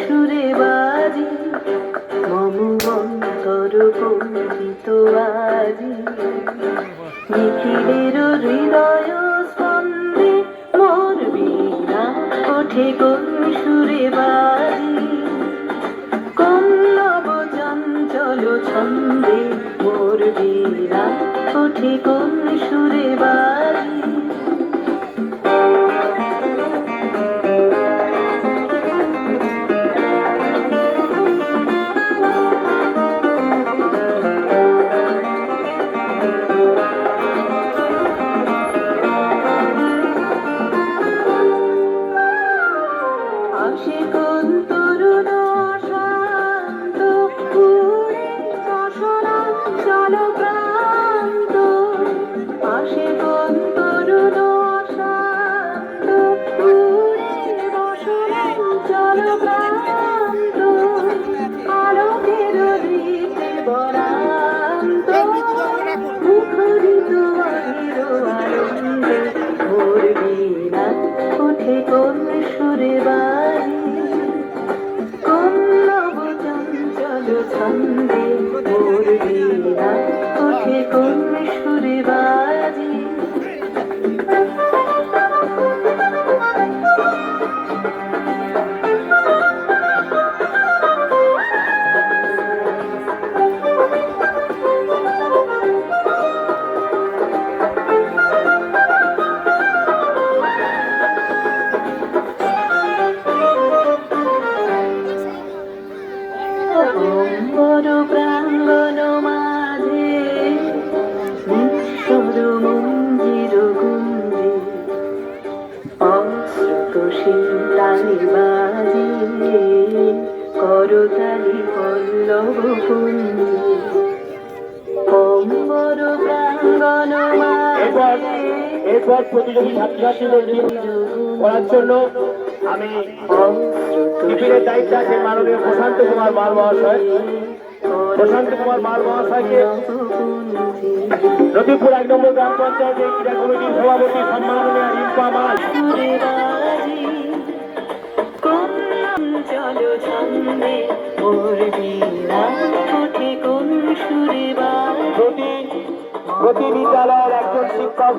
সুরে বাজি মম অন্তর কম্পিত আজি নিখিলের হৃদয় স্পন্দে মোর বীণা ওঠে কোন সুরে বাজি কোন নব চঞ্চল ছন্দে মোর বীণা ওঠে কোন সুরে বাজি আসে কোন তরুণ শান্ত উড়ে বাসনা জলপ্রান্ত আসে কোন তরুণ শান্ত উড়ে বাসনা জলপ্রান্ত আলোকের দীপে বরান্ত মুখরিত আনন্দে ভোর বীণা ওঠে কোন সুরে বাজি কোন নব চঞ্চল ছন্দে মোর বীণা ওঠে কোন সুরে বাজি বড় প্রাঙ্গণ মাঝে নিঃস্বর মঞ্জির গুঞ্জে অশ্রুত শীতালি বাজে করতালি পল্লব কুঞ্জে বড় প্রাঙ্গণ মাঝে এরপর প্রতিযোগী ছাত্রছাত্রীদের করার জন্য আমি টিফিনের দায়িত্বে আছেন মাননীয় প্রশান্ত কুমার মাল মহাশয়কে নদীপুর 1 নম্বর গ্রাম পঞ্চায়েতের ক্রীড়া কমিটির সভাপতি সম্মাননীয় রিম্পা মাল চলো ছন্দে মোর বীণা ওঠে কোন সুরে বাজি প্রতি বিদ্যালয়ের একজন শিক্ষক